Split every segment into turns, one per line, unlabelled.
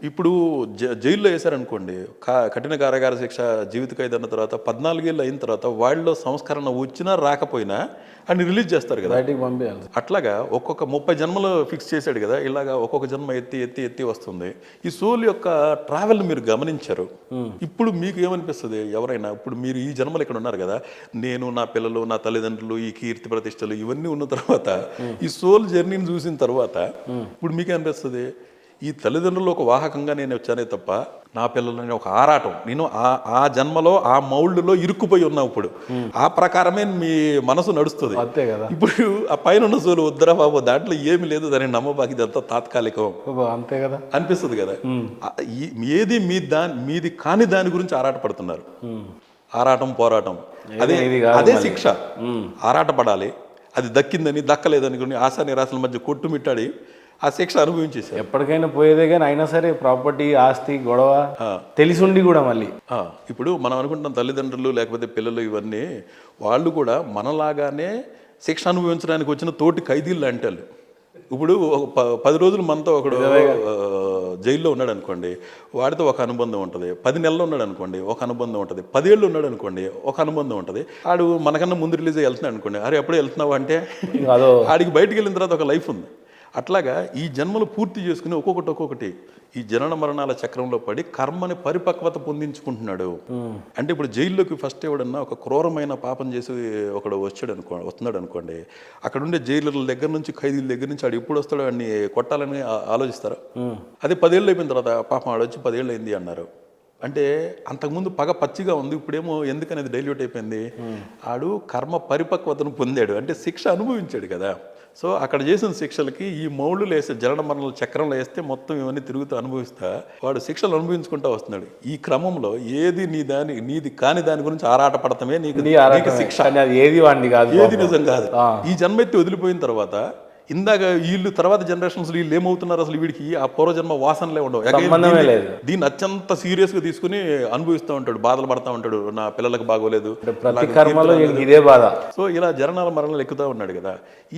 ఇప్పుడు జైల్లో వేశారనుకోండి, కఠిన కారాగార శిక్ష, జీవిత ఖైదు అన్న తర్వాత 14 ఏళ్ళు అయిన తర్వాత వాళ్ళలో సంస్కరణ వచ్చినా రాకపోయినా అని రిలీజ్ చేస్తారు కదా,
బయటికి పంపించాలి.
అట్లాగా ఒక్కొక్క 30 జన్మలు ఫిక్స్ చేశాడు కదా, ఇలాగా ఒక్కొక్క జన్మ ఎత్తి ఎత్తి ఎత్తి వస్తుంది. ఈ సోల్ యొక్క ట్రావెల్ మీరు గమనించారు. ఇప్పుడు మీకు ఏమనిపిస్తుంది? ఎవరైనా ఇప్పుడు మీరు ఈ జన్మలు ఇక్కడ ఉన్నారు కదా, నేను నా పిల్లలు నా తల్లిదండ్రులు ఈ కీర్తి ప్రతిష్టలు ఇవన్నీ ఉన్న తర్వాత ఈ సోల్ జర్నీని చూసిన తర్వాత ఇప్పుడు మీకేమనిపిస్తుంది? ఈ తల్లిదండ్రులు ఒక వాహకంగా నేను వచ్చానే తప్ప నా పిల్లలని ఒక ఆరాటం, నేను ఆ జన్మలో ఆ మౌల్డ్లో ఇరుక్కుపోయి ఉన్నా. ఇప్పుడు ఆ ప్రకారమే మీ మనసు నడుస్తుంది.
అంతే కదా.
ఇప్పుడు ఆ పైన ఉన్న సోలు వద్దరా బాబు, దాంట్లో ఏమి లేదు, దాన్ని నమ్మబాకి, ఇదంతా తాత్కాలికం
అంతే కదా
అనిపిస్తుంది కదా. ఏది మీది కాని దాని గురించి ఆరాటపడుతున్నారు. ఆరాటం పోరాటం అదే శిక్ష. ఆరాటపడాలి, అది దక్కిందని దక్కలేదని కొన్ని ఆశా నిరాశల మధ్య కొట్టుమిట్టాడి ఆ శిక్ష అనుభవించేసారు.
ఎప్పటికైనా పోయేదే కానీ అయినా సరే ప్రాపర్టీ ఆస్తి గొడవ తెలిసి ఉండి కూడా మళ్ళీ
ఇప్పుడు మనం అనుకుంటున్నాం తల్లిదండ్రులు లేకపోతే పిల్లలు ఇవన్నీ వాళ్ళు కూడా మనలాగానే శిక్ష అనుభవించడానికి వచ్చిన తోటి ఖైదీలు లాంటి. ఇప్పుడు 10 రోజులు మనతో ఒకడు జైల్లో ఉన్నాడు అనుకోండి, వాడితో ఒక అనుబంధం ఉంటుంది. 10 నెలలు ఉన్నాడు అనుకోండి, ఒక అనుబంధం ఉంటుంది. 10 ఏళ్ళు ఉన్నాడు అనుకోండి, ఒక అనుబంధం ఉంటుంది. ఆడు మనకన్నా ముందు రిలీజ్ వెళ్తున్నాడు అనుకోండి, అరే ఎప్పుడే వెళ్తున్నావు అంటే ఆడికి బయటికి వెళ్ళిన తర్వాత ఒక లైఫ్ ఉంది. అట్లాగా ఈ జన్మలు పూర్తి చేసుకుని ఒక్కొక్కటి ఈ జనన మరణాల చక్రంలో పడి కర్మని పరిపక్వత పొందించుకుంటున్నాడు. అంటే ఇప్పుడు జైల్లోకి ఫస్ట్ ఎవడన్నా ఒక క్రూరమైన పాపం చేసి ఒకడు వస్తున్నాడు అనుకోండి, అక్కడ ఉండే జైలుల దగ్గర నుంచి ఖైదీల దగ్గర నుంచి ఆడు ఎప్పుడు వస్తాడో అన్ని కొట్టాలని ఆలోచిస్తారు. అదే 10 ఏళ్ళు అయిపోయిన తర్వాత పాపం ఆడొచ్చి 10 ఏళ్ళు అయింది అన్నారు అంటే అంతకుముందు పగ పచ్చిగా ఉంది, ఇప్పుడేమో ఎందుకనేది డైల్యూట్ అయిపోయింది. ఆడు కర్మ పరిపక్వతను పొందాడు, అంటే శిక్ష అనుభవించాడు కదా. సో అక్కడ చేసిన శిక్షలకి ఈ మౌళ్ళు వేసే జనన మరణాల చక్రంలో వేస్తే మొత్తం ఇవన్నీ తిరుగుతూ అనుభవిస్తా వాడు శిక్షలు అనుభవించుకుంటూ వస్తున్నాడు. ఈ క్రమంలో ఏది నీది కాని దాని గురించి ఆరాట పడటమే నీకు శిక్ష. ఏది నిజం కాదు. ఈ జన్మెత్తి వదిలిపోయిన తర్వాత ఇందాక వీళ్ళు తర్వాత జనరేషన్స్ వీళ్ళు ఏమవుతున్నారు, అసలు వీడికి ఆ పూర్వజన్మ వాసనలే ఉండవు. దీన్ని అత్యంత సీరియస్ గా తీసుకుని అనుభవిస్తూ ఉంటాడు, బాధలు పడతా ఉంటాడు, నా పిల్లలకు బాగోలేదు,
ఇదే బాధ.
సో ఇలా జననాల మరణాలు ఎక్కుతూ ఉన్నాడు కదా.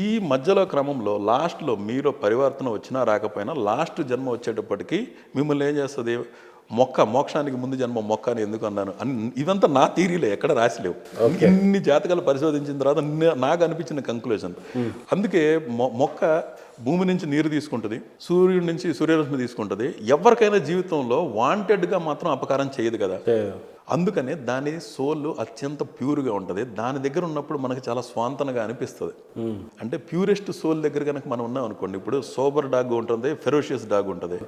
ఈ మధ్యలో క్రమంలో లాస్ట్లో మీలో పరివర్తన వచ్చినా రాకపోయినా లాస్ట్ జన్మ వచ్చేటప్పటికి మిమ్మల్ని ఏం చేస్తుంది? మోక్షానికి ముందు జన్మ మొక్క అని ఎందుకు అన్నాను ఇవంతా నా థీరీలే, ఎక్కడ రాసిలేవు. ఇన్ని జాతకాలు పరిశోధించిన తర్వాత నాకు అనిపించిన కంక్లూజన్. అందుకే మొక్క భూమి నుంచి నీరు తీసుకుంటుంది, సూర్యుడి నుంచి సూర్యరశ్మి తీసుకుంటుంది. ఎవరికైనా జీవితంలో వాంటెడ్గా మాత్రం అపకారం చేయదు కదా. అందుకనే దాని సోల్ అత్యంత ప్యూర్గా ఉంటుంది. దాని దగ్గర ఉన్నప్పుడు మనకు చాలా స్వాంతనగా అనిపిస్తుంది. అంటే ప్యూరెస్ట్ సోల్ దగ్గర కనుక మనం ఉన్నాం అనుకోండి, ఇప్పుడు సోబర్ డాగ్ ఉంటుంది, ఫెరోషియస్ డాగ్ ఉంటుంది.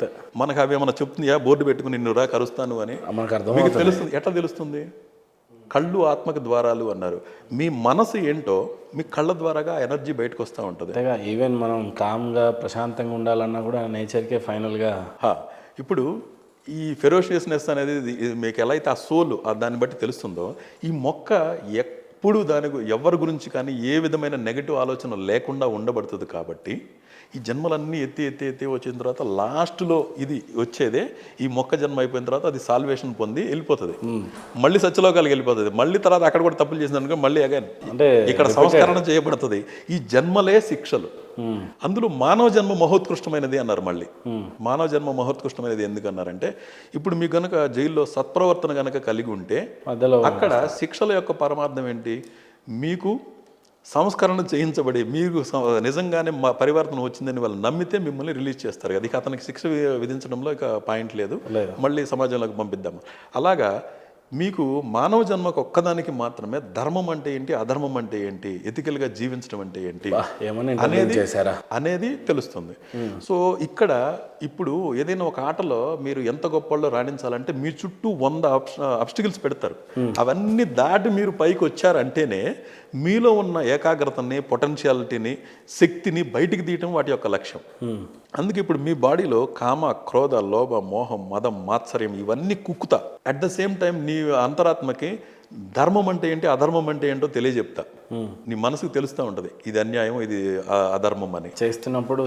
మనకు అవి ఏమన్నా చెప్తుందా? బోర్డు పెట్టుకుని నిన్ను రా కరుస్తాను అని మీకు తెలుస్తుంది. ఎట్లా తెలుస్తుంది? కళ్ళు ఆత్మక ద్వారాలు అన్నారు. మీ మనసు ఏంటో మీ కళ్ళ ద్వారాగా ఎనర్జీ బయటకు వస్తూ ఉంటుంది.
ఈవెన్ మనం కామ్గా ప్రశాంతంగా ఉండాలన్నా కూడా నేచర్కే ఫైనల్గా.
ఇప్పుడు ఈ ఫెరోషియస్నెస్ అనేది మీకు ఎలా అయితే ఆ సోల్ దాన్ని బట్టి తెలుస్తుందో, ఈ మొక్క ఎప్పుడు ఎవరి గురించి కానీ ఏ విధమైన నెగటివ్ ఆలోచన లేకుండా ఉండబడుతుంది. కాబట్టి ఈ జన్మలన్నీ ఎత్తి ఎత్తి ఎత్తి వచ్చిన తర్వాత లాస్ట్లో ఇది వచ్చేదే ఈ మొక్క జన్మ అయిపోయిన తర్వాత అది సాల్వేషన్ పొంది వెళ్ళిపోతుంది, మళ్ళీ సత్యలోకాలకు వెళ్ళిపోతుంది. మళ్ళీ తర్వాత అక్కడ కూడా తప్పులు చేసిందనుకో మళ్ళీ అగైన్ అంటే ఇక్కడ సంస్కరణ చేయబడుతుంది. ఈ జన్మలే శిక్షలు. అందులో మానవ జన్మ మహోత్కృష్టమైనది అన్నారు. మళ్ళీ మానవ జన్మ మహోత్కృష్టమైనది ఎందుకు అన్నారంటే, ఇప్పుడు మీకు కనుక జైల్లో సత్ప్రవర్తన కనుక కలిగి ఉంటే అక్కడ శిక్షల యొక్క పరమార్థం ఏంటి? మీకు సంస్కరణ చేయించబడి మీకు నిజంగానే పరివర్తన వచ్చిందని వాళ్ళు నమ్మితే మిమ్మల్ని రిలీజ్ చేస్తారు. అది అతనికి శిక్ష విధించడంలో ఇక పాయింట్ లేదు, మళ్ళీ సమాజంలోకి పంపిద్దాము. అలాగా మీకు మానవ జన్మకు ఒక్కదానికి మాత్రమే ధర్మం అంటే ఏంటి, అధర్మం అంటే ఏంటి, ఎథికల్గా జీవించడం అంటే ఏంటి అనేది తెలుస్తుంది. సో ఇక్కడ ఇప్పుడు ఏదైనా ఒక ఆటలో మీరు ఎంత గొప్పలో రాణించాలంటే మీ చుట్టూ 100 అబ్స్టికల్స్ పెడతారు. అవన్నీ దాటి మీరు పైకి వచ్చారంటేనే మీలో ఉన్న ఏకాగ్రతని, పొటెన్షియాలిటీని, శక్తిని బయటికి తీయటం వాటి యొక్క లక్ష్యం. అందుకే ఇప్పుడు మీ బాడీలో కామ, క్రోధ, లోభ, మోహం, మదం, మాత్సర్యం ఇవన్నీ కుక్కుతా. అట్ ద సేమ్ టైం నీ అంతరాత్మకి ధర్మం అంటే ఏంటి, అధర్మం అంటే ఏంటో తెలియజెప్తా. నీ మనసుకు తెలుస్తూ ఉంటుంది ఇది అన్యాయం, ఇది అధర్మం అని
చేస్తున్నప్పుడు.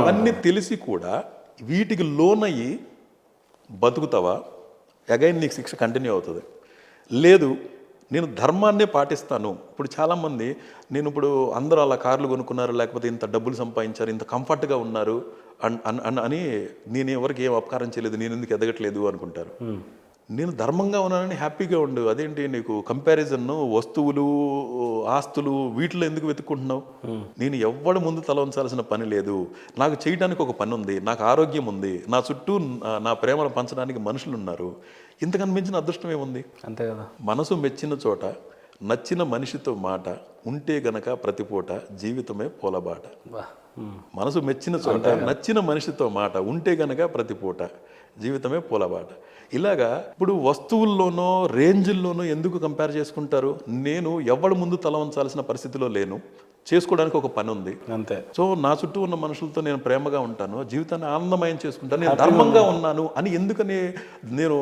అవన్నీ తెలిసి కూడా వీటికి లోనయ్యి బతుకుతావా, అగైన్ నీకు శిక్ష కంటిన్యూ అవుతుంది. లేదు నేను ధర్మాన్నే పాటిస్తాను. ఇప్పుడు చాలామంది నేను ఇప్పుడు అందరూ అలా కార్లు కొనుక్కున్నారు, లేకపోతే ఇంత డబ్బులు సంపాదించారు, ఇంత కంఫర్ట్గా ఉన్నారు అని నేను ఎవరికి ఏం అపకారం చేయలేదు, నేను ఎందుకు ఎదగట్లేదు అనుకుంటారు. నేను ధర్మంగా ఉన్నానని హ్యాపీగా ఉండు. అదేంటి నీకు కంపారిజన్, వస్తువులు, ఆస్తులు వీటిలో ఎందుకు వెతుక్కుంటున్నావు? నేను ఎవ్వడు ముందు తల ఉంచాల్సిన పని లేదు. నాకు చేయడానికి ఒక పని ఉంది, నాకు ఆరోగ్యం ఉంది, నా చుట్టూ నా ప్రేమను పంచడానికి మనుషులు ఉన్నారు. ఇంతకన్నా మించిన అదృష్టం ఏముంది?
అంతే కదా.
మనసు మెచ్చిన చోట నచ్చిన మనిషితో మాట ఉంటే గనక ప్రతిపూట జీవితమే పూలబాట.
బా.
మనసు మెచ్చిన చోట నచ్చిన మనిషితో మాట ఉంటే గనక ప్రతిపూట జీవితమే పూలబాట. ఇలాగా ఇప్పుడు వస్తువుల్లోనో రేంజ్ల్లోనో ఎందుకు కంపేర్ చేసుకుంటారు? నేను ఎవరి ముందు తల వంచాల్సిన పరిస్థితిలో లేను, చేసుకోవడానికి ఒక పని ఉంది.
అంతే.
సో నా చుట్టూ ఉన్న మనుషులతో నేను ప్రేమగా ఉంటాను, జీవితాన్ని ఆనందమయం చేసుకుంటాను, నేను ధర్మంగా ఉన్నాను అని ఎందుకని నేను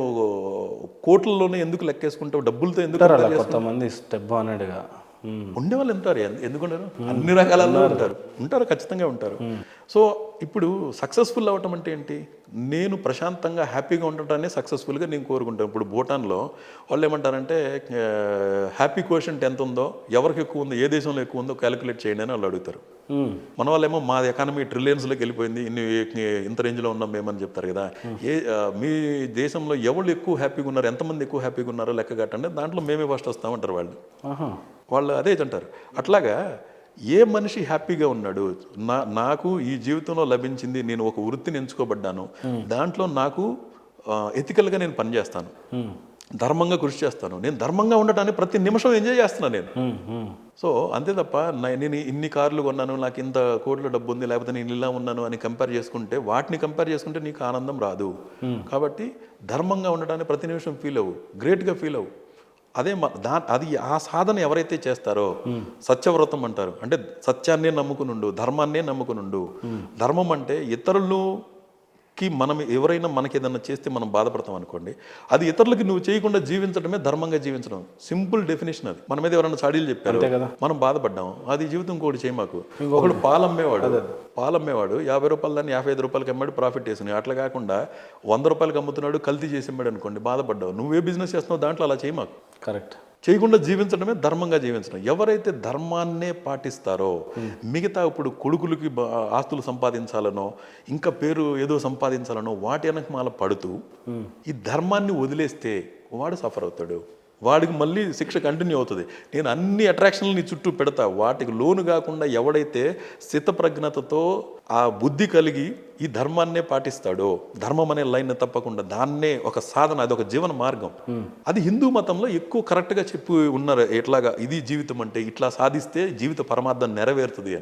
కోట్లలోనే ఎందుకు లెక్కేసుకుంటావు? డబ్బులతో ఎందుకు
అలా కొంతమంది స్టెప్ అనేడుగా
ఉండేవాళ్ళు ఉంటారు. ఎందుకుంటారు? అన్ని రకాలలో ఉంటారు, ఖచ్చితంగా ఉంటారు. సో ఇప్పుడు సక్సెస్ఫుల్ అవ్వటం అంటే ఏంటి? నేను ప్రశాంతంగా హ్యాపీగా ఉండటాన్ని సక్సెస్ఫుల్గా నేను కోరుకుంటాను. ఇప్పుడు భూటాన్లో వాళ్ళు ఏమంటారంటే హ్యాపీ కోషెంట్ ఎంత ఉందో, ఎవరికి ఎక్కువ ఉందో, ఏ దేశంలో ఎక్కువ ఉందో క్యాలిక్యులేట్ చేయండి అని వాళ్ళు అడుగుతారు. మన వాళ్ళేమో మా ఎకానమీ ట్రిలియన్స్లోకి వెళ్ళిపోయింది, ఇంత రేంజ్లో ఉన్నాం మేమని చెప్తారు కదా. మీ దేశంలో ఎవరు ఎక్కువ హ్యాపీగా ఉన్నారు, ఎంతమంది ఎక్కువ హ్యాపీగా ఉన్నారో లెక్క కట్టండి, దాంట్లో మేమే ఫస్ట్ వస్తామంటారు వాళ్ళు అదే అంటారు. అట్లాగా ఏ మనిషి హ్యాపీగా ఉన్నాడు? నాకు ఈ జీవితంలో లభించింది, నేను ఒక వృత్తిని ఎంచుకోబడ్డాను, దాంట్లో నాకు ఎథికల్గా నేను పనిచేస్తాను, ధర్మంగా కృషి చేస్తాను, నేను ధర్మంగా ఉండటాన్ని ప్రతి నిమిషం ఎంజాయ్ చేస్తున్నాను నేను. సో అంతే తప్ప నేను ఇన్ని కార్లు కొన్నాను, నాకు ఇంత కోట్ల డబ్బు ఉంది, లేకపోతే నేను ఇలా ఉన్నాను అని కంపేర్ చేసుకుంటే, వాటిని కంపేర్ చేసుకుంటే నీకు ఆనందం రాదు. కాబట్టి ధర్మంగా ఉండటాన్ని ప్రతి నిమిషం ఫీల్ అవ్వు, గ్రేట్గా ఫీల్ అవ్వు. అదే అది ఆ సాధన ఎవరైతే చేస్తారో సత్యవ్రతం అంటారు. అంటే సత్యాన్నే నమ్ముకునుండు, ధర్మాన్నే నమ్ముకునుండు. ధర్మం అంటే ఇతరులకి మనం ఎవరైనా మనకి ఏదన్నా చేస్తే మనం బాధపడతాం అనుకోండి, అది ఇతరులకి నువ్వు చేయకుండా జీవించడమే ధర్మంగా జీవించడం. సింపుల్ డెఫినేషన్ అది. మన మీద ఎవరైనా చాడీలు చెప్పారు, మనం బాధపడ్డాం, అది జీవితం ఇంకోటి చేయి. మాకు ఒకడు పాలమ్మేవాడు 50 రూపాయలు దాన్ని 55 రూపాయలకి అమ్మాడు, ప్రాఫిట్ వేసినాయి. అట్లా కాకుండా 100 రూపాయలకి అమ్ముతున్నాడు, కల్తీ చేసి అమ్మాడు అనుకోండి, బాధపడ్డావు. నువ్వే బిజినెస్ చేస్తున్నావు, దాంట్లో అలా చేయి మాకు.
కరెక్ట్.
చేయకుండా జీవించడమే ధర్మంగా జీవించడం. ఎవరైతే ధర్మాన్నే పాటిస్తారో, మిగతా ఇప్పుడు కొడుకులకి ఆస్తులు సంపాదించాలనో, ఇంకా పేరు ఏదో సంపాదించాలనో వాటి వెనక మాల పడుతూ ఈ ధర్మాన్ని వదిలేస్తే వాడు సఫర్ అవుతాడు. వాడికి మళ్ళీ శిక్ష కంటిన్యూ అవుతుంది. నేను అన్ని అట్రాక్షన్లు నీ చుట్టూ పెడతా, వాటికి లోను కాకుండా ఎవడైతే స్థితప్రజ్ఞతతో ఆ బుద్ధి కలిగి ఈ ధర్మాన్నే పాటిస్తాడో, ధర్మం అనే లైన్ తప్పకుండా, దాన్నే ఒక సాధన, అది ఒక జీవన మార్గం. అది హిందూ మతంలో ఎక్కువ కరెక్ట్గా చెప్పి ఉన్నారు. ఎట్లాగా ఇది జీవితం అంటే, ఇట్లా సాధిస్తే జీవిత పరమార్థం నెరవేరుతుంది అని.